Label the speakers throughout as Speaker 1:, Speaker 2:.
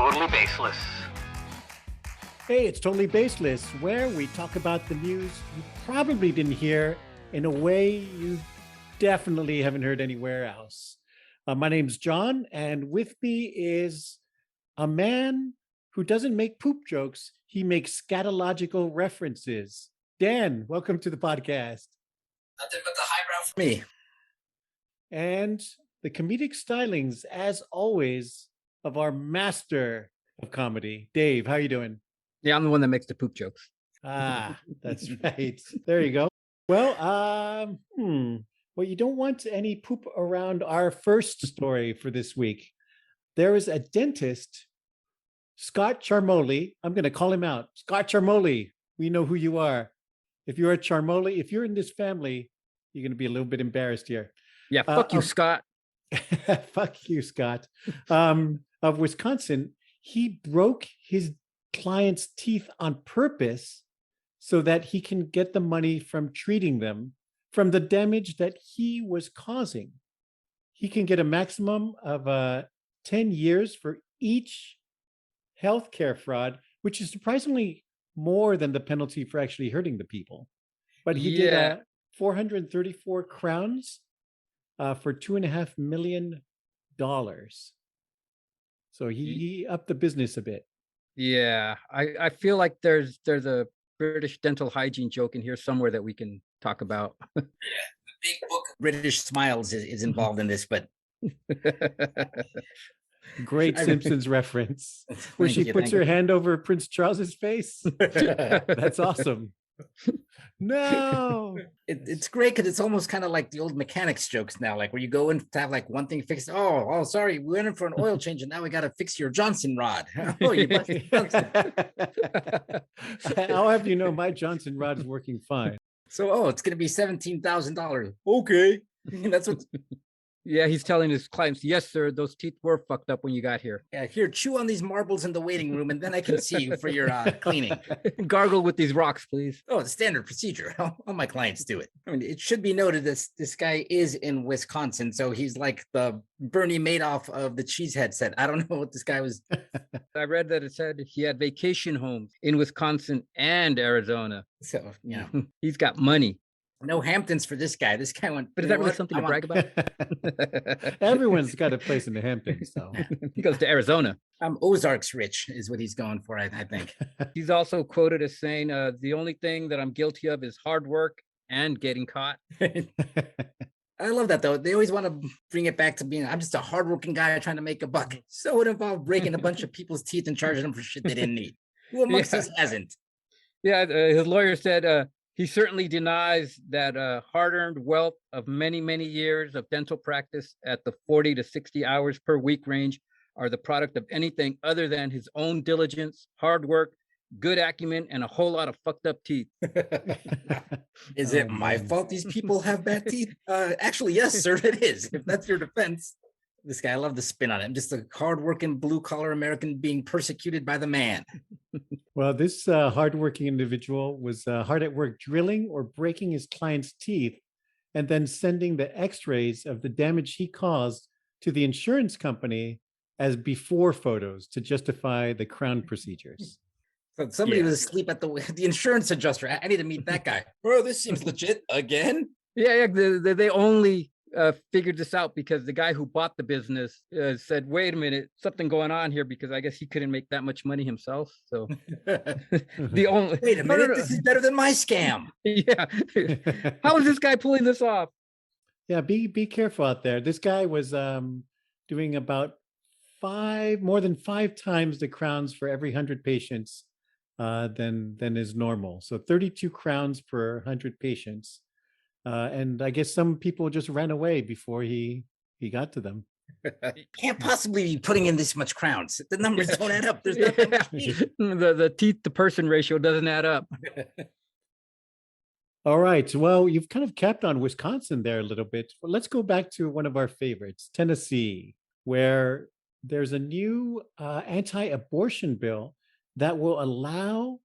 Speaker 1: Totally Baseless.
Speaker 2: Hey, it's Totally Baseless, where we talk about the news you probably didn't hear in a way you definitely haven't heard anywhere else. My name's John, and with me is a man who doesn't make poop jokes. He makes scatological references. Dan, welcome to the podcast.
Speaker 3: Nothing but the highbrow for me.
Speaker 2: And the comedic stylings, as always, of our master of comedy, Dave. How you doing?
Speaker 4: Yeah, I'm the one that makes the poop jokes.
Speaker 2: Ah, that's right. There you go. Well, you don't want any poop around our first story for this week. There is a dentist, Scott Charmoli. I'm going to call him out. Scott Charmoli, we know who you are. If you're a Charmoli, if you're in this family, you're going to be a little bit embarrassed here.
Speaker 4: Yeah, fuck you, Scott.
Speaker 2: Fuck you, Scott. Of Wisconsin, he broke his client's teeth on purpose so that he can get the money from treating them from the damage that he was causing. He can get a maximum of 10 years for each healthcare fraud, which is surprisingly more than the penalty for actually hurting the people. But he did 434 crowns for $2.5 million. So he upped the business a bit.
Speaker 4: Yeah, I feel like there's a British dental hygiene joke in here somewhere that we can talk about.
Speaker 3: Yeah, the big book of British smiles is involved in this, but
Speaker 2: great Simpsons reference where she puts her hand over Prince Charles's face. That's awesome. No,
Speaker 3: it's great because it's almost kind of like the old mechanics jokes now, like where you go in to have like one thing fixed. Oh, sorry, we went in for an oil change and now we got to fix your Johnson rod. Oh, you busted Johnson.
Speaker 2: I'll have you know my Johnson rod is working fine.
Speaker 3: So, it's going to be $17,000. Okay, that's what.
Speaker 4: Yeah, he's telling his clients, yes, sir, those teeth were fucked up when you got here.
Speaker 3: Yeah, here, chew on these marbles in the waiting room, and then I can see you for your cleaning.
Speaker 4: Gargle with these rocks, please.
Speaker 3: Oh, it's standard procedure. All my clients do it. I mean, it should be noted this guy is in Wisconsin, so he's like the Bernie Madoff of the cheesehead set. I don't know what this guy was.
Speaker 4: I read that it said he had vacation homes in Wisconsin and Arizona.
Speaker 3: So,
Speaker 4: he's got money.
Speaker 3: No Hamptons for this guy. This guy went.
Speaker 4: But is that really something to brag about?
Speaker 2: Everyone's got a place in the Hamptons, though.
Speaker 4: He goes to Arizona.
Speaker 3: Ozarks rich is what he's going for, I think.
Speaker 4: He's also quoted as saying, the only thing that I'm guilty of is hard work and getting caught.
Speaker 3: I love that, though. They always want to bring it back to being, I'm just a hardworking guy trying to make a buck. So it involved breaking a bunch of people's teeth and charging them for shit they didn't need. Who amongst us hasn't?
Speaker 4: Yeah, his lawyer said, he certainly denies that hard-earned wealth of many, many years of dental practice at the 40 to 60 hours per week range are the product of anything other than his own diligence, hard work, good acumen, and a whole lot of fucked up teeth.
Speaker 3: Is it my fault these people have bad teeth? Actually, yes, sir, it is. If that's your defense. This guy, I love the spin on it. I'm just a hardworking blue-collar American being persecuted by the man.
Speaker 2: Well, this hardworking individual was hard at work drilling or breaking his client's teeth and then sending the x-rays of the damage he caused to the insurance company as before photos to justify the crown procedures.
Speaker 3: So somebody was asleep at the insurance adjuster. I need to meet that guy. Bro, this seems legit again.
Speaker 4: Yeah, they only figured this out because the guy who bought the business said, wait a minute, something going on here, because I guess he couldn't make that much money himself. So the only
Speaker 3: wait a minute, this is better than my scam.
Speaker 4: Yeah. How is this guy pulling this off?
Speaker 2: Yeah, be careful out there. This guy was doing about more than 5 times the crowns for every 100 patients than is normal. So 32 crowns per 100 patients. And I guess some people just ran away before he got to them.
Speaker 3: Can't possibly be putting in this much crowns. The numbers don't add up. There's nothing much teeth.
Speaker 4: The teeth to person ratio doesn't add up.
Speaker 2: All right. Well, you've kind of capped on Wisconsin there a little bit. Well, let's go back to one of our favorites, Tennessee, where there's a new anti-abortion bill that will allow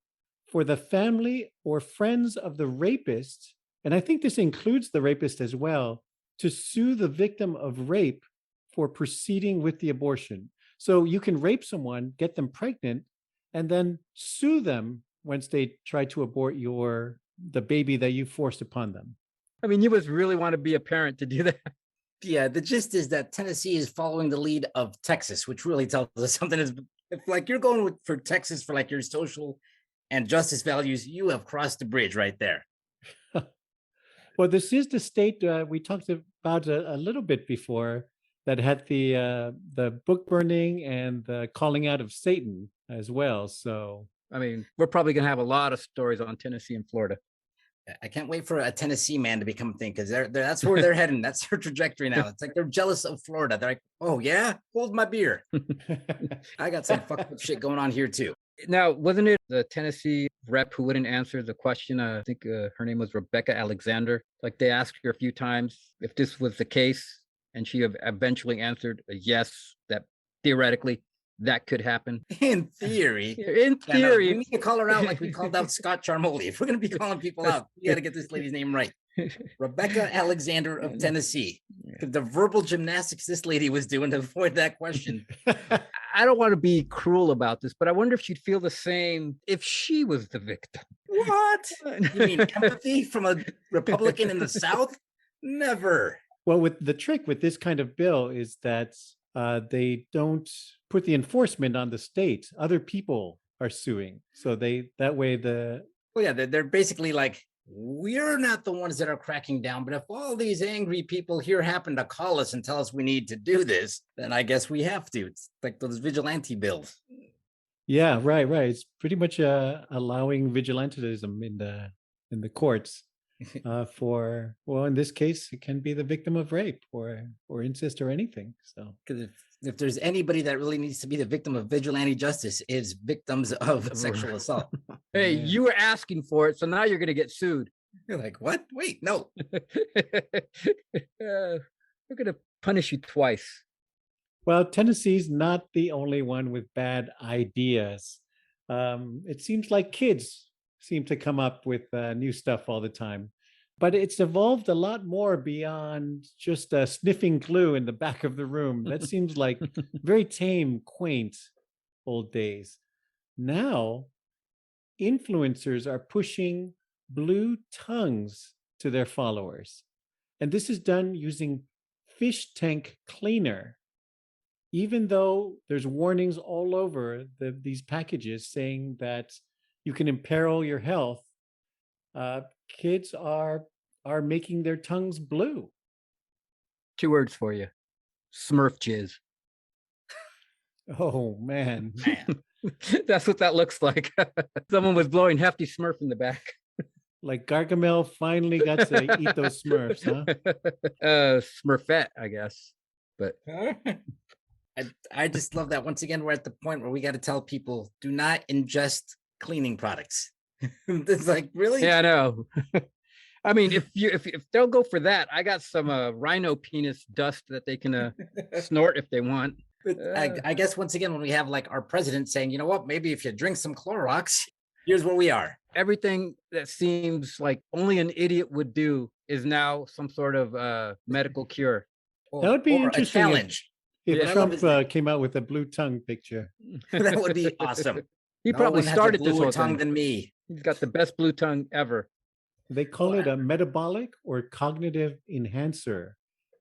Speaker 2: for the family or friends of the rapist, and I think this includes the rapist as well, to sue the victim of rape for proceeding with the abortion. So you can rape someone, get them pregnant, and then sue them once they try to abort the baby that you forced upon them.
Speaker 4: I mean, you must really want to be a parent to do that.
Speaker 3: Yeah, the gist is that Tennessee is following the lead of Texas, which really tells us something. Is if like you're going for Texas for like your social and justice values, you have crossed the bridge right there.
Speaker 2: Well, this is the state we talked about a little bit before that had the book burning and the calling out of Satan as well. So,
Speaker 4: I mean, we're probably going to have a lot of stories on Tennessee and Florida.
Speaker 3: I can't wait for a Tennessee man to become a thing because that's where they're heading. That's their trajectory now. It's like they're jealous of Florida. They're like, oh yeah, hold my beer. I got some fucked up shit going on here too.
Speaker 4: Now, wasn't it the Tennessee rep who wouldn't answer the question? I think her name was Rebecca Alexander. Like they asked her a few times if this was the case, and she eventually answered a yes, that theoretically that could happen.
Speaker 3: In theory.
Speaker 4: In theory.
Speaker 3: We need to call her out like we called out Scott Charmoli. If we're going to be calling people out, we got to get this lady's name right. Rebecca Alexander of Tennessee. The verbal gymnastics this lady was doing to avoid that question.
Speaker 4: I don't want to be cruel about this, but I wonder if she'd feel the same if she was the victim.
Speaker 3: What? You mean empathy from a Republican in the South? Never.
Speaker 2: Well, with the trick with this kind of bill is that they don't put the enforcement on the state. Other people are suing. So that way
Speaker 3: well, yeah, they're basically like, we're not the ones that are cracking down, but if all these angry people here happen to call us and tell us we need to do this, then I guess we have to. It's like those vigilante bills.
Speaker 2: Yeah, right. It's pretty much allowing vigilantism in the courts for, well, in this case, it can be the victim of rape or incest or anything. So,
Speaker 3: because if there's anybody that really needs to be the victim of vigilante justice, is victims of sexual assault.
Speaker 4: Hey, you were asking for it, so now you're going to get sued.
Speaker 3: You're like, what? Wait, no.
Speaker 4: We're going to punish you twice.
Speaker 2: Well, Tennessee's not the only one with bad ideas. It seems like kids seem to come up with new stuff all the time. But it's evolved a lot more beyond just a sniffing glue in the back of the room. That seems like very tame, quaint old days. Now, influencers are pushing blue tongues to their followers. And this is done using fish tank cleaner. Even though there's warnings all over these packages saying that you can imperil your health, kids are making their tongues blue.
Speaker 4: 2 words for you: Smurf jizz.
Speaker 2: Oh man.
Speaker 4: That's what that looks like. Someone was blowing hefty Smurf in the back.
Speaker 2: Like Gargamel finally got to eat those Smurfs, huh?
Speaker 4: Smurfette, I guess. But
Speaker 3: I just love that once again we're at the point where we got to tell people, do not ingest cleaning products. It's like, really?
Speaker 4: yeah, I know. I mean, if they'll go for that, I got some rhino penis dust that they can snort if they want.
Speaker 3: But I guess once again, when we have like our president saying, you know what, maybe if you drink some Clorox, here's where we are.
Speaker 4: Everything that seems like only an idiot would do is now some sort of medical cure.
Speaker 2: That would be interesting.
Speaker 3: A challenge.
Speaker 2: If Trump came out with a blue tongue picture.
Speaker 3: That would be awesome.
Speaker 4: He probably started this whole
Speaker 3: tongue
Speaker 4: thing.
Speaker 3: than me.
Speaker 4: He's got the best blue tongue ever.
Speaker 2: They call it a metabolic or cognitive enhancer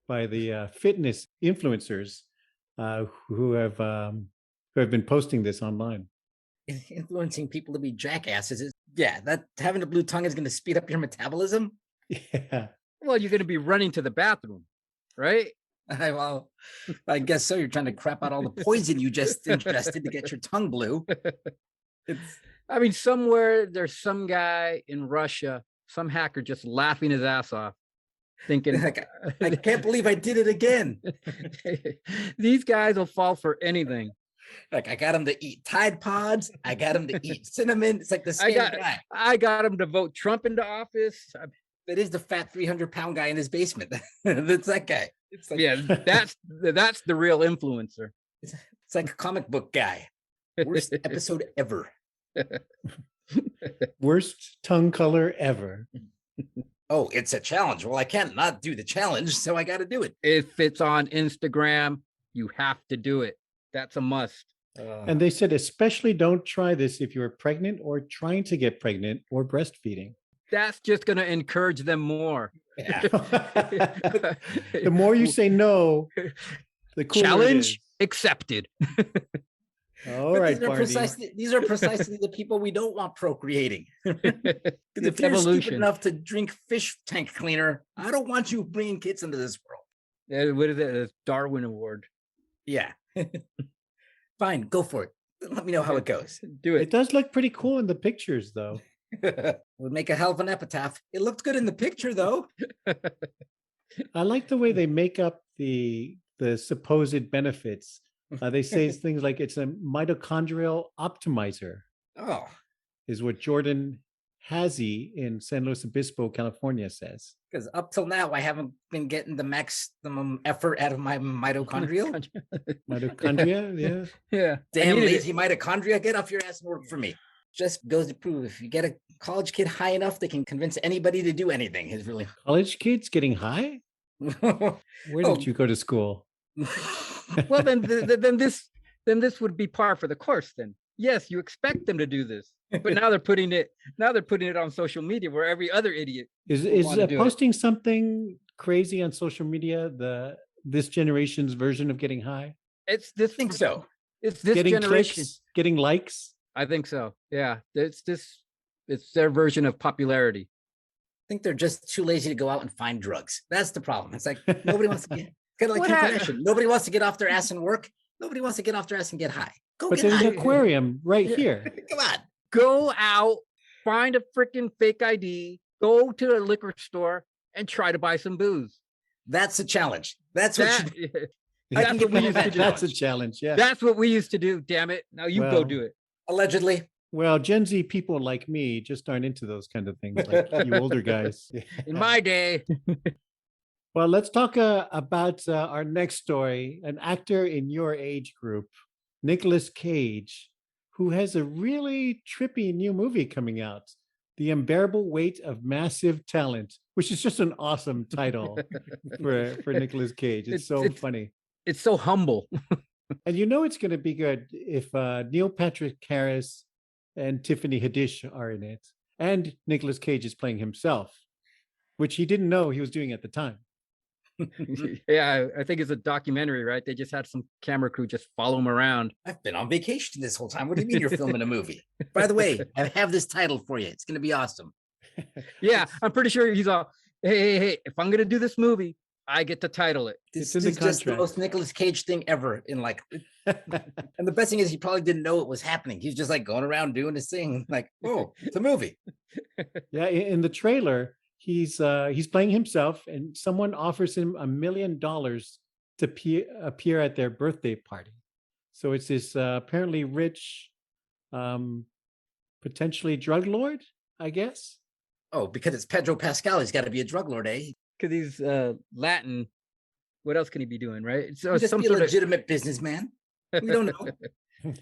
Speaker 2: by the fitness influencers who have been posting this online.
Speaker 3: Influencing people to be jackasses. That having a blue tongue is going to speed up your metabolism.
Speaker 2: Yeah.
Speaker 4: Well, you're going to be running to the bathroom, right?
Speaker 3: Well, I guess so. You're trying to crap out all the poison you just ingested to get your tongue blue.
Speaker 4: I mean, somewhere there's some guy in Russia, some hacker just laughing his ass off, thinking,
Speaker 3: I can't believe I did it again.
Speaker 4: These guys will fall for anything.
Speaker 3: Like, I got him to eat Tide Pods. I got him to eat cinnamon. It's like the same guy.
Speaker 4: I got him to vote Trump into office.
Speaker 3: That is the fat 300-pound guy in his basement. That's that guy.
Speaker 4: It's like, yeah, that's the real influencer.
Speaker 3: It's like a comic book guy. Worst episode ever.
Speaker 2: Worst tongue color ever.
Speaker 3: Oh, it's a challenge. Well, I can't not do the challenge, so I got to do it.
Speaker 4: If it's on Instagram, you have to do it. That's a must.
Speaker 2: And they said, especially don't try this if you're pregnant or trying to get pregnant or breastfeeding.
Speaker 4: That's just going to encourage them more.
Speaker 3: Yeah.
Speaker 2: The more you say no, the cooler
Speaker 4: Challenge
Speaker 2: it
Speaker 4: accepted.
Speaker 2: is. All
Speaker 3: But
Speaker 2: right,
Speaker 3: these are precisely the people we don't want procreating. Because if
Speaker 4: It's
Speaker 3: you're
Speaker 4: evolution.
Speaker 3: stupid enough to drink fish tank cleaner, I don't want you bringing kids into this world.
Speaker 4: What is it? A Darwin Award.
Speaker 3: Yeah. Fine, go for it. Let me know how it goes.
Speaker 4: Do
Speaker 2: It
Speaker 4: it.
Speaker 2: does look pretty cool in the pictures, though.
Speaker 3: Would make a hell of an epitaph. It looked good in the picture, though.
Speaker 2: I like the way they make up the supposed benefits. They say things like it's a mitochondrial optimizer,
Speaker 3: Oh,
Speaker 2: is what Jordan Hazy in San Luis Obispo, California says.
Speaker 3: because up till now, I haven't been getting the maximum effort out of my mitochondria.
Speaker 2: Mitochondria, yeah.
Speaker 4: Yeah.
Speaker 3: Damn
Speaker 4: needed it.
Speaker 3: lazy mitochondria, get off your ass and work for me. Just goes to prove if you get a college kid high enough, they can convince anybody to do anything. Is really.
Speaker 2: College kids getting high? Where
Speaker 3: Oh.
Speaker 2: did you go to school?
Speaker 4: Well, then this would be par for the course. Then yes, you expect them to do this, but now they're putting it on social media where every other idiot.
Speaker 2: Is
Speaker 4: wanna do it.
Speaker 2: posting something crazy on social media this generation's version of getting high?
Speaker 4: It's this.
Speaker 3: I think so.
Speaker 4: It's this
Speaker 2: Getting
Speaker 4: generation.
Speaker 2: clicks, getting likes.
Speaker 4: I think so. Yeah. It's their version of popularity.
Speaker 3: I think they're just too lazy to go out and find drugs. That's the problem. It's like nobody wants to get kind of like
Speaker 4: What
Speaker 3: Kim
Speaker 4: hap-
Speaker 3: Kardashian. Nobody wants to get off their ass and work. Nobody wants to get off their ass and get high. Go
Speaker 2: But
Speaker 3: get
Speaker 2: there's
Speaker 3: high.
Speaker 2: an aquarium right
Speaker 4: Yeah.
Speaker 2: here.
Speaker 3: Come on.
Speaker 4: Go out, find a freaking fake ID, go to a liquor store and try to buy some booze.
Speaker 3: That's a challenge. That's what
Speaker 4: That-
Speaker 3: you
Speaker 4: that's
Speaker 3: can
Speaker 4: what
Speaker 3: give
Speaker 4: we
Speaker 3: you
Speaker 4: used to
Speaker 3: that
Speaker 4: do.
Speaker 2: That's a challenge. Yeah.
Speaker 4: That's what we used to do. Damn it. Now you go
Speaker 2: Well,
Speaker 4: do it.
Speaker 3: allegedly.
Speaker 2: Well, Gen Z people like me just aren't into those kind of things, like you older guys.
Speaker 4: In my day,
Speaker 2: Well, let's talk about our next story. An actor in your age group, Nicolas Cage, who has a really trippy new movie coming out, The Unbearable Weight of Massive Talent, which is just an awesome title for Nicolas Cage. It's so
Speaker 4: It's-
Speaker 2: funny.
Speaker 4: it's so humble.
Speaker 2: And you know it's going to be good if Neil Patrick Harris and Tiffany Haddish are in it, and Nicolas Cage is playing himself, which he didn't know he was doing at the time.
Speaker 4: Yeah, I think it's a documentary, right? They just had some camera crew just follow him around.
Speaker 3: I've been on vacation this whole time. What do you mean you're filming a movie? By the way, I have this title for you. It's going to be awesome.
Speaker 4: Yeah, I'm pretty sure he's all, hey, if I'm gonna do this movie, I get to title it.
Speaker 3: This
Speaker 2: It's in the
Speaker 3: is just the
Speaker 2: contract.
Speaker 3: most Nicolas Cage thing ever. In like, and the best thing is he probably didn't know it was happening. He's just like going around doing his thing. Like, oh, it's a movie.
Speaker 2: Yeah, in the trailer, he's playing himself, and someone offers him $1 million to appear at their birthday party. So it's this apparently rich, potentially drug lord, I guess.
Speaker 3: Oh, because it's Pedro Pascal. He's got to be a drug lord, eh?
Speaker 4: Because he's Latin. What else can he be doing, right? So
Speaker 3: Just
Speaker 4: some
Speaker 3: be a
Speaker 4: sort of
Speaker 3: legitimate businessman. We don't know.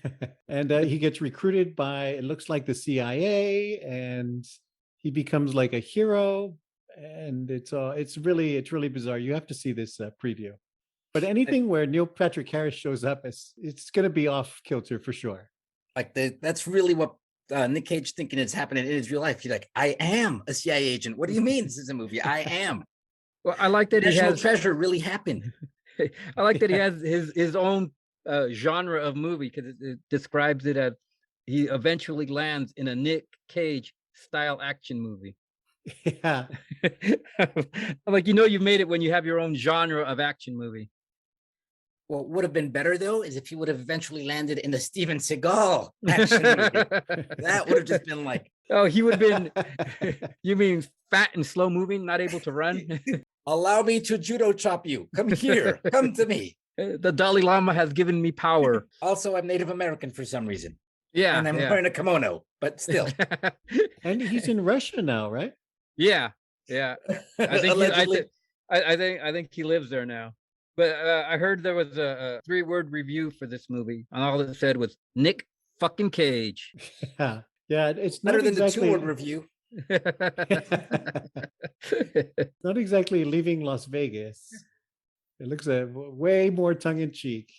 Speaker 2: And he gets recruited by, it looks like, the CIA, and he becomes like a hero. And it's really bizarre. You have to see this preview. But anything where Neil Patrick Harris shows up, it's going to be off kilter for sure.
Speaker 3: Like that's really what Nick Cage thinking is happening in his real life. He's like, I am a CIA agent. What do you mean this is a movie? I am.
Speaker 4: Well, I like that he
Speaker 3: National
Speaker 4: has.
Speaker 3: Treasure really happened.
Speaker 4: I like that he has his own genre of movie because it describes it as he eventually lands in a Nick Cage style action movie.
Speaker 2: Yeah.
Speaker 4: I'm like, you've made it when you have your own genre of action movie.
Speaker 3: What would have been better though is if he would have eventually landed in the Steven Seagal action movie. That would have just been like,
Speaker 4: Oh, he would have been. You mean fat and slow moving, not able to run?
Speaker 3: allow me to judo chop you. Come here. Come to me.
Speaker 4: The Dalai Lama has given me power.
Speaker 3: Also, I'm Native American for some reason.
Speaker 4: Yeah,
Speaker 3: And I'm
Speaker 4: yeah.
Speaker 3: wearing a kimono, but still.
Speaker 2: And he's in Russia now, right?
Speaker 4: Yeah. I think
Speaker 3: Allegedly.
Speaker 4: I think he lives there now. But I heard there was a 3-word review for this movie, and all it said was Nick fucking Cage.
Speaker 2: Yeah. Yeah. It's not
Speaker 3: Better than
Speaker 2: exactly,
Speaker 3: the 2-word review.
Speaker 2: not exactly leaving Las Vegas. It looks way more tongue in cheek.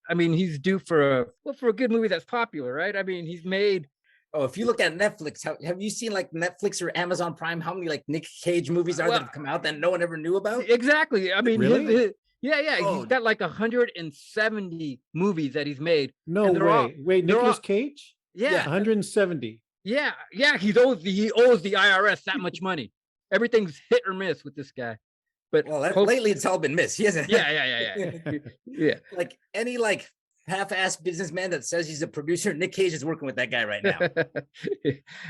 Speaker 4: I mean, he's due for a good movie that's popular, right? I mean, he's made.
Speaker 3: Oh, if you look at Netflix, have you seen like Netflix or Amazon Prime? How many like Nick Cage movies are that have come out that no one ever knew about?
Speaker 4: Exactly. I mean,
Speaker 2: Really?
Speaker 4: yeah.
Speaker 3: Oh.
Speaker 4: He's got like 170 movies that he's made.
Speaker 2: No
Speaker 4: and they're
Speaker 2: way.
Speaker 4: all-
Speaker 2: Wait,
Speaker 4: they're
Speaker 2: Nicolas
Speaker 4: all-
Speaker 2: Cage?
Speaker 4: Yeah,
Speaker 2: 170.
Speaker 4: yeah. He owes the IRS that much money. Everything's hit or miss with this guy. But
Speaker 3: Well, lately it's all been missed. He hasn't.
Speaker 4: yeah.
Speaker 3: Like any like half-assed businessman that says he's a producer, Nick Cage is working with that guy right now.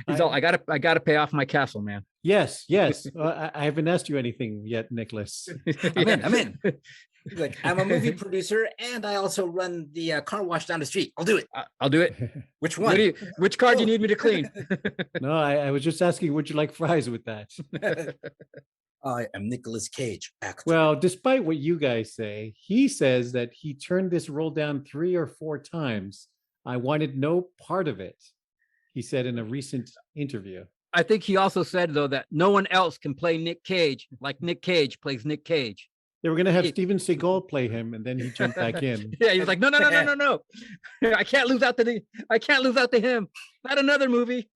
Speaker 4: He's all, I gotta pay off my castle, man.
Speaker 2: Yes. I haven't asked you anything yet, Nicholas.
Speaker 3: I'm in. He's like, I'm a movie producer and I also run the car wash down the street. I'll do it.
Speaker 4: I'll do it.
Speaker 3: Which one?
Speaker 4: Which car do you need me to clean?
Speaker 2: No, I was just asking, would you like fries with that?
Speaker 3: I am Nicolas Cage, actor.
Speaker 2: Well, despite what you guys say, he says that he turned this role down 3 or 4 times. I wanted no part of it, he said in a recent interview.
Speaker 4: I think he also said, though, that no one else can play Nick Cage like Nick Cage plays Nick Cage.
Speaker 2: They were going to have Steven Seagal play him, and then he jumped back in.
Speaker 4: Yeah, he was like, no. I can't lose out to him. Not another movie.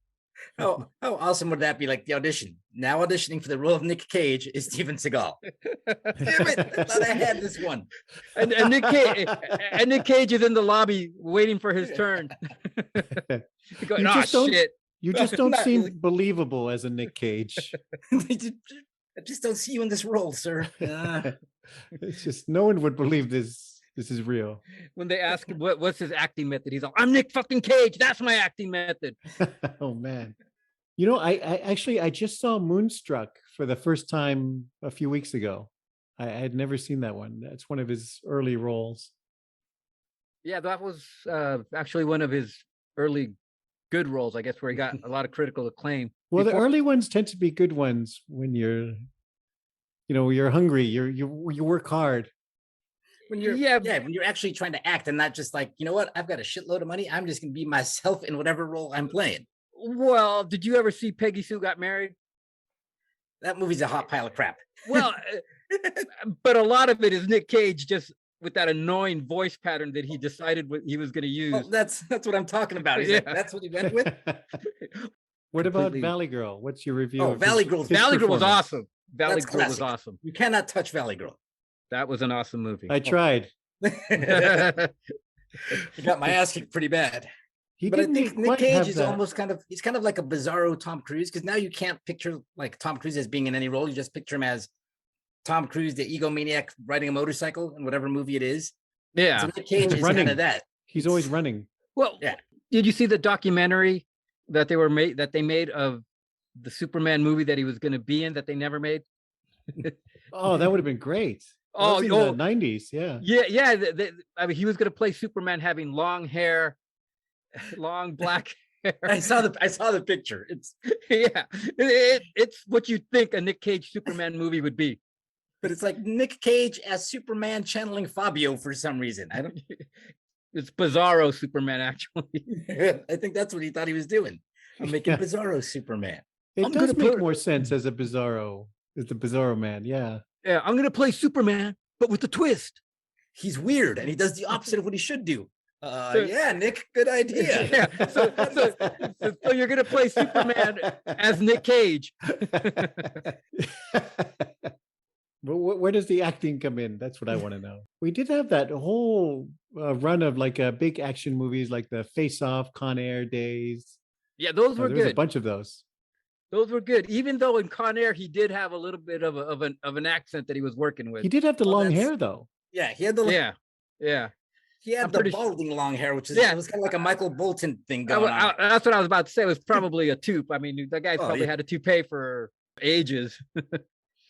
Speaker 3: How awesome would that be? Like the audition. Now auditioning for the role of Nick Cage is Steven Seagal. Damn it! I thought I had this one.
Speaker 4: And Nick Cage is in the lobby waiting for his turn. Going, shit.
Speaker 2: You just don't
Speaker 3: Not
Speaker 2: seem
Speaker 3: really.
Speaker 2: believable as a Nick Cage.
Speaker 3: I just don't see you in this role, sir.
Speaker 2: It's just no one would believe this is real.
Speaker 4: When they ask him what's his acting method, he's like, I'm Nick fucking Cage. That's my acting method.
Speaker 2: Oh man. You know, I just saw Moonstruck for the first time a few weeks ago. I had never seen that one. That's one of his early roles.
Speaker 4: Yeah, that was actually one of his early good roles, I guess, where he got a lot of critical acclaim.
Speaker 2: Well, the early ones tend to be good ones when you're hungry, you work hard.
Speaker 3: When you're when you're actually trying to act and not just like, you know what, I've got a shitload of money. I'm just gonna be myself in whatever role I'm playing.
Speaker 4: Well, did you ever see Peggy Sue Got Married?
Speaker 3: That movie's a hot pile of crap.
Speaker 4: Well, but a lot of it is Nick Cage just with that annoying voice pattern that he decided what he was going to use.
Speaker 3: Well, that's what I'm talking about. He's like, that's what he went with.
Speaker 2: What about
Speaker 4: Completely.
Speaker 2: Valley Girl? What's your review?
Speaker 3: Oh,
Speaker 2: of
Speaker 3: Valley
Speaker 2: his-
Speaker 3: Girl.
Speaker 2: his
Speaker 4: Valley Girl was
Speaker 2: performance?
Speaker 4: awesome. Valley
Speaker 3: That's
Speaker 4: Girl was
Speaker 3: classic.
Speaker 4: awesome.
Speaker 3: You cannot touch Valley Girl.
Speaker 4: That was an awesome movie.
Speaker 2: I tried.
Speaker 3: I got my ass kicked pretty bad.
Speaker 2: He
Speaker 3: But I
Speaker 2: didn't
Speaker 3: think Nick
Speaker 2: quite
Speaker 3: Cage
Speaker 2: have
Speaker 3: is
Speaker 2: that.
Speaker 3: almost he's kind of like a bizarro Tom Cruise, because now you can't picture like Tom Cruise as being in any role. You just picture him as Tom Cruise, the egomaniac riding a motorcycle in whatever movie it is.
Speaker 4: Yeah.
Speaker 3: So Nick Cage is
Speaker 2: running.
Speaker 3: kind of that.
Speaker 2: He's always running.
Speaker 4: Well,
Speaker 3: Yeah.
Speaker 4: Did you see the documentary that they made of the Superman movie that he was going to be in that they never made?
Speaker 2: Oh, that would have been great. That
Speaker 4: Oh,
Speaker 2: was in
Speaker 4: oh.
Speaker 2: the 90s, yeah.
Speaker 4: Yeah. I mean, he was going to play Superman having long hair, long black hair.
Speaker 3: I saw the picture. It's
Speaker 4: Yeah, it's what you think a Nick Cage Superman movie would be.
Speaker 3: but it's like Nick Cage as Superman channeling Fabio for some reason. I don't.
Speaker 4: It's Bizarro Superman, actually.
Speaker 3: I think that's what he thought he was doing. I'm making Bizarro Superman.
Speaker 2: It
Speaker 4: I'm
Speaker 2: does
Speaker 4: gonna
Speaker 2: make
Speaker 4: put-
Speaker 2: more sense as a Bizarro, as the Bizarro man, yeah.
Speaker 4: Yeah, I'm going to play Superman, but with a twist.
Speaker 3: He's weird and he does the opposite of what he should do. Yeah, Nick, good idea.
Speaker 4: Yeah, so you're going to play Superman as Nick Cage.
Speaker 2: But where does the acting come in? That's what I want to know. We did have that whole run of like big action movies like the Face Off, Con Air days.
Speaker 4: Yeah, those were
Speaker 2: There was a
Speaker 4: good.
Speaker 2: bunch of those.
Speaker 4: Those were good. Even though in Con Air he did have a little bit of an accent that he was working with.
Speaker 2: He did have the
Speaker 3: Well,
Speaker 2: long
Speaker 3: that's-
Speaker 2: hair though.
Speaker 3: Yeah, he had the
Speaker 4: Yeah.
Speaker 3: he had
Speaker 4: I'm
Speaker 3: the
Speaker 4: pretty
Speaker 3: balding long hair, which is
Speaker 4: Yeah.
Speaker 3: it was kind of like a Michael Bolton thing going on.
Speaker 4: That's what I was about to say. It was probably a toope. I mean, that guy
Speaker 3: Oh,
Speaker 4: probably
Speaker 3: yeah.
Speaker 4: had a toupee for ages.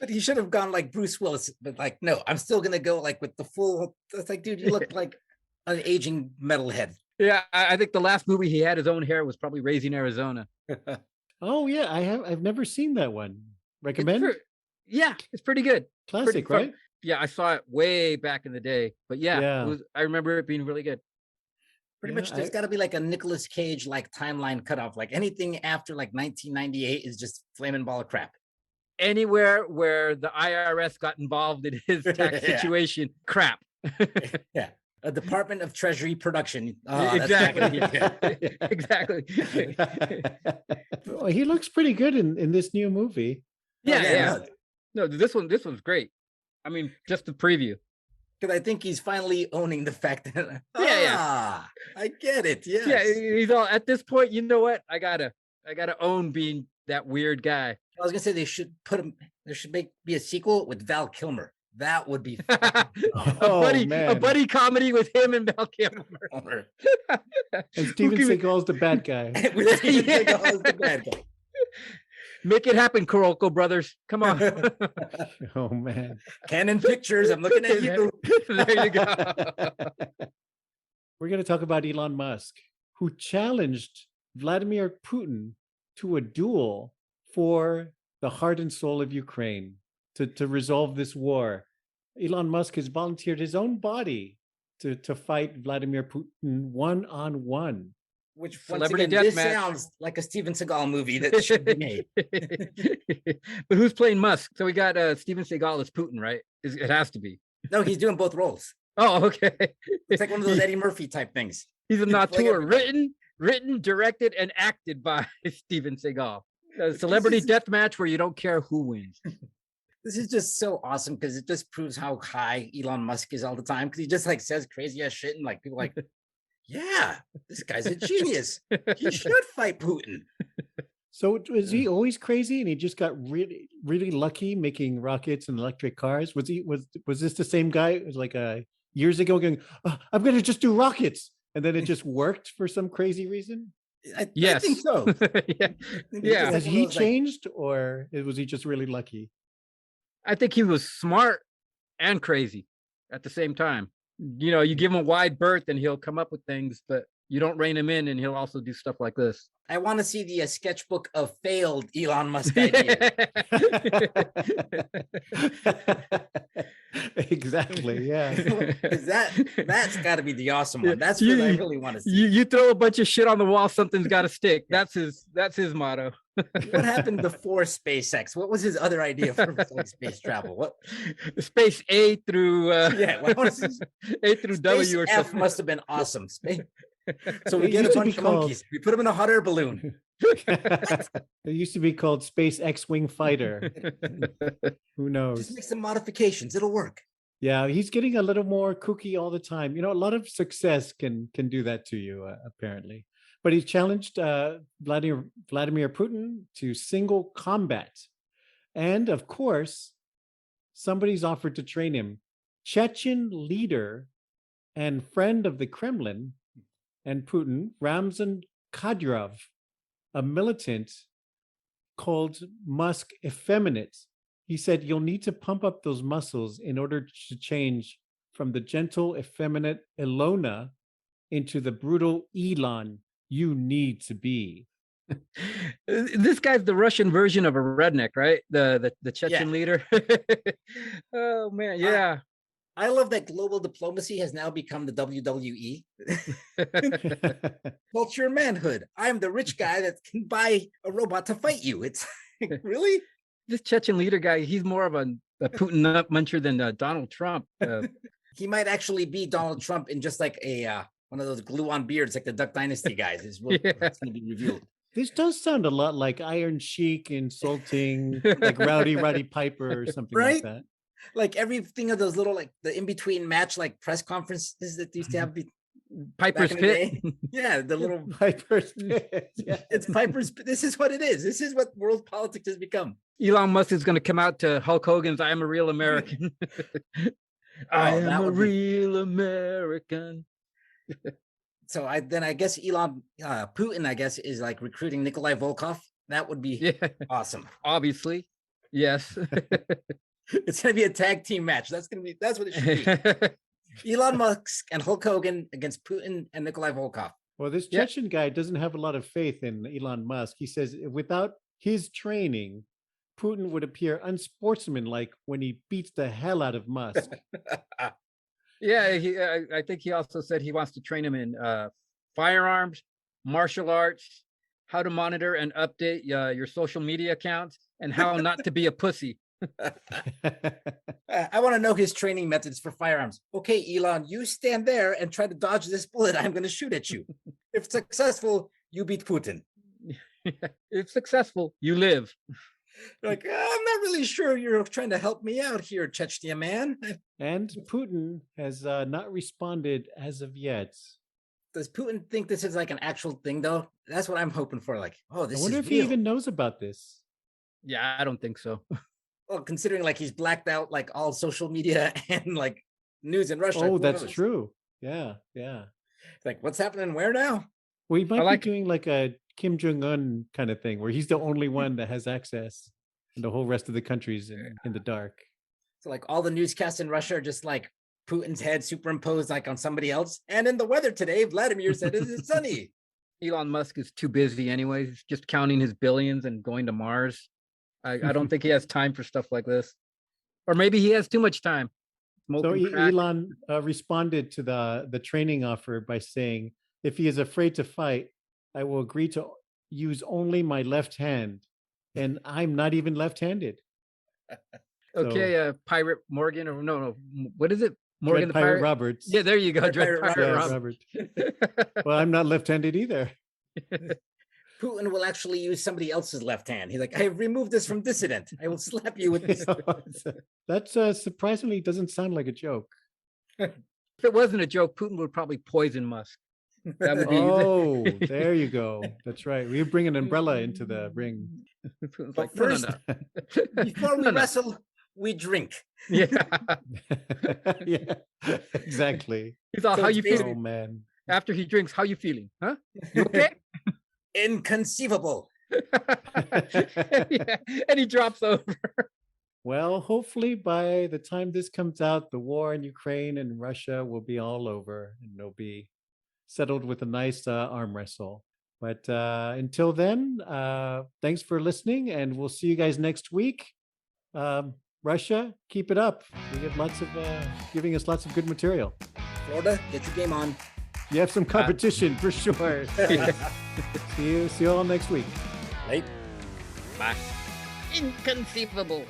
Speaker 3: But he should have gone like Bruce Willis. But like, no, I'm still gonna go like with the full. It's like, dude, you look like an aging metalhead.
Speaker 4: Yeah, I think the last movie he had his own hair was probably Raising Arizona.
Speaker 2: Oh yeah, I've never seen that one.
Speaker 4: It's
Speaker 2: Recommend?
Speaker 4: Yeah, it's pretty good.
Speaker 2: Classic,
Speaker 4: fun.
Speaker 2: right?
Speaker 4: Yeah, I saw it way back in the day. But
Speaker 2: Yeah.
Speaker 4: I remember it being really good.
Speaker 3: Pretty
Speaker 2: Yeah,
Speaker 3: much, there's
Speaker 2: I-
Speaker 3: got to be like a Nicolas Cage like timeline cutoff. Like anything after like 1998 is just flaming ball of crap.
Speaker 4: Anywhere where the IRS got involved in his tax
Speaker 3: Yeah.
Speaker 4: situation, crap.
Speaker 3: Yeah. A Department of Treasury production. Oh, that's not
Speaker 4: Exactly.
Speaker 3: gonna be good.
Speaker 4: Exactly.
Speaker 2: Well, he looks pretty good in this new movie.
Speaker 4: Yeah, yeah.
Speaker 3: no,
Speaker 4: No, this one's great. I mean, just the preview.
Speaker 3: because I think he's finally owning the fact that
Speaker 4: Yeah.
Speaker 3: I get it. Yes.
Speaker 4: Yeah, he's all at this point. You know what? I gotta own being that weird guy.
Speaker 3: I was gonna say they should put him. There should be a sequel with Val Kilmer. That would be
Speaker 2: Oh, man.
Speaker 4: a buddy comedy with him and Val Kilmer.
Speaker 3: Kilmer.
Speaker 2: And Steven Seagal's the bad guy.
Speaker 3: With Steven Seagal as the bad guy.
Speaker 4: Make it happen, Kuroko brothers. Come on.
Speaker 2: Oh, man.
Speaker 3: Canon Pictures. I'm looking at you.
Speaker 4: There you go.
Speaker 2: We're going to talk about Elon Musk, who challenged Vladimir Putin to a duel for the heart and soul of Ukraine to resolve this war. Elon Musk has volunteered his own body to fight Vladimir Putin one-on-one.
Speaker 3: Which
Speaker 4: Celebrity
Speaker 3: once again, this
Speaker 4: deathmatch.
Speaker 3: sounds like a Steven Seagal movie that should be made.
Speaker 4: But who's playing Musk? So we got Steven Seagal as Putin, right? It has to be.
Speaker 3: No, he's doing both roles.
Speaker 4: Oh, okay.
Speaker 3: It's like one of those Eddie Murphy type things.
Speaker 4: He's a
Speaker 3: He's playing
Speaker 4: auteur,
Speaker 3: everybody.
Speaker 4: written, directed, and acted by Steven Seagal. A celebrity
Speaker 3: is-
Speaker 4: death match where you don't care who wins.
Speaker 3: This is just so awesome because it just proves how high Elon Musk is all the time. Because he just like says crazy ass shit and like people are like, yeah, this guy's a genius. He should fight Putin.
Speaker 2: So was he always crazy and he just got really, really lucky making rockets and electric cars? Was this the same guy? It was like years ago going, "Oh, I'm going to just do rockets." And then it just worked for some crazy reason?
Speaker 3: I
Speaker 4: Yes.
Speaker 3: think so.
Speaker 4: Yeah.
Speaker 3: I think it's
Speaker 4: Yeah.
Speaker 3: just
Speaker 2: Has
Speaker 3: one of
Speaker 2: he
Speaker 3: those, like,
Speaker 2: changed or was he just really lucky?
Speaker 4: I think he was smart and crazy at the same time. You know, you give him a wide berth and he'll come up with things, but you don't rein him in and he'll also do stuff like this.
Speaker 3: I want to see the sketchbook of failed Elon Musk ideas.
Speaker 2: Exactly. Yeah.
Speaker 3: 'Cause that's got to be the awesome one. That's
Speaker 4: You-
Speaker 3: what I really want to see.
Speaker 4: You throw a bunch of shit on the wall, something's got to stick. That's his motto.
Speaker 3: What happened before SpaceX? What was his other idea for like, space travel? What?
Speaker 4: Space A through
Speaker 3: Yeah, what was his,
Speaker 4: A through W or
Speaker 3: Space F
Speaker 4: something.
Speaker 3: must have been awesome. So we
Speaker 2: It
Speaker 3: get a
Speaker 2: used to be
Speaker 3: bunch of
Speaker 2: called-
Speaker 3: monkeys. We put them in a hot air balloon.
Speaker 2: It used to be called Space X-Wing Fighter. Who knows?
Speaker 3: Just make some modifications. It'll work.
Speaker 2: Yeah, he's getting a little more kooky all the time. You know, a lot of success can do that to you, apparently. But he challenged Vladimir Putin to single combat, and of course, somebody's offered to train him. Chechen leader and friend of the Kremlin and Putin, Ramzan Kadyrov, a militant, called Musk effeminate. He said, "You'll need to pump up those muscles in order to change from the gentle, effeminate Ilona into the brutal Elon you need to be."
Speaker 4: This guy's the Russian version of a redneck, right? The Chechen leader. Oh man, yeah.
Speaker 3: I love that global diplomacy has now become the WWE. Culture and manhood. I'm the rich guy that can buy a robot to fight you. It's like, really?
Speaker 4: This Chechen leader guy, he's more of a Putin nut muncher than Donald Trump.
Speaker 3: He might actually be Donald Trump in just like a one of those glue-on beards, like the Duck Dynasty guys. Is what
Speaker 4: Yeah.
Speaker 3: it's going to be revealed.
Speaker 2: This does sound a lot like Iron Sheik insulting like Rowdy Piper or something
Speaker 3: Right?
Speaker 2: like that.
Speaker 3: Like everything of those little like the in-between match like press conferences that used to have.
Speaker 4: Piper's
Speaker 3: Back in the
Speaker 4: Pit.
Speaker 3: day. Yeah, the little.
Speaker 2: Piper's Pit. Yeah.
Speaker 3: It's Piper's. This is what it is. This is what world politics has become.
Speaker 4: Elon Musk is going to come out to Hulk Hogan's "I'm a Real American." I
Speaker 3: that
Speaker 4: am a
Speaker 3: would be-
Speaker 4: real American.
Speaker 3: So I guess Putin, I guess, is like recruiting Nikolai Volkov. That would be
Speaker 4: Yeah,
Speaker 3: awesome.
Speaker 4: obviously. Yes.
Speaker 3: It's gonna be a tag team match. That's what it should be. Elon Musk and Hulk Hogan against Putin and Nikolai Volkov.
Speaker 2: Well, this
Speaker 4: Yeah.
Speaker 2: Chechen guy doesn't have a lot of faith in Elon Musk. He says without his training, Putin would appear unsportsmanlike when he beats the hell out of Musk.
Speaker 4: Yeah, I think he also said he wants to train him in firearms, martial arts, how to monitor and update your social media accounts, and how not to be a pussy.
Speaker 3: I want to know his training methods for firearms. Okay, Elon, you stand there and try to dodge this bullet. I'm going to shoot at you. If successful, you beat Putin.
Speaker 4: If successful, you live.
Speaker 3: Like, I'm not really sure you're trying to help me out here, Chechnya man.
Speaker 2: And Putin has not responded as of yet.
Speaker 3: Does Putin think this is like an actual thing, though? That's what I'm hoping for. Like, oh,
Speaker 2: I
Speaker 3: this
Speaker 2: wonder
Speaker 3: is
Speaker 2: if
Speaker 3: real.
Speaker 2: he even knows about this.
Speaker 4: Yeah, I don't think so.
Speaker 3: Well, considering like he's blacked out like all social media and like news in Russia.
Speaker 2: Oh,
Speaker 3: who
Speaker 2: that's
Speaker 3: knows?
Speaker 2: true. Yeah, yeah.
Speaker 3: Like, what's happening where now?
Speaker 2: Well, he might
Speaker 4: like-
Speaker 2: be doing like a Kim Jong-un kind of thing where he's the only one that has access and the whole rest of the country's in the dark.
Speaker 3: So like all the newscasts in Russia are just like Putin's head superimposed like on somebody else. And in the weather today, Vladimir said it's sunny.
Speaker 4: Elon Musk is too busy anyways. He's just counting his billions and going to Mars. I don't think he has time for stuff like this. Or maybe he has too much time.
Speaker 2: So
Speaker 4: Smoking crack.
Speaker 2: Elon responded to the training offer by saying, if he is afraid to fight, I will agree to use only my left hand. And I'm not even left-handed.
Speaker 4: Okay, Pirate Morgan, or no, what is it? Morgan
Speaker 2: Red
Speaker 4: the
Speaker 2: Pirate
Speaker 4: Pirate?
Speaker 2: Roberts.
Speaker 4: Yeah, there you go.
Speaker 3: Red
Speaker 4: Dread
Speaker 3: Pirate
Speaker 4: Pirate
Speaker 2: Yeah,
Speaker 4: Roberts.
Speaker 2: Robert. Well, I'm not left-handed either.
Speaker 3: Putin will actually use somebody else's left hand. He's like, I removed this from dissident. I will slap you with this.
Speaker 2: That surprisingly doesn't sound like a joke.
Speaker 4: If it wasn't a joke, Putin would probably poison Musk. That would be
Speaker 2: Oh, there you go. That's right. We bring an umbrella into the ring.
Speaker 4: Putin's
Speaker 3: But
Speaker 4: like, no, no,
Speaker 3: first,
Speaker 4: no.
Speaker 3: before we
Speaker 4: No, no.
Speaker 3: wrestle, we drink.
Speaker 4: Yeah.
Speaker 2: Yeah, exactly.
Speaker 4: He's all,
Speaker 3: So
Speaker 4: how
Speaker 3: it's
Speaker 4: you
Speaker 3: basically-
Speaker 2: Oh
Speaker 4: feeling?
Speaker 2: man.
Speaker 4: After he drinks, how you feeling? Huh? You okay?
Speaker 3: Inconceivable.
Speaker 4: Yeah. And he drops over.
Speaker 2: Well, hopefully by the time this comes out, the war in Ukraine and Russia will be all over and they'll be settled with a nice arm wrestle. But until then, thanks for listening and we'll see you guys next week. Russia, keep it up. You get lots of giving us lots of good material.
Speaker 3: Florida, get your game on.
Speaker 2: You have some competition for sure. See you all next week.
Speaker 3: Late.
Speaker 4: Bye. Inconceivable.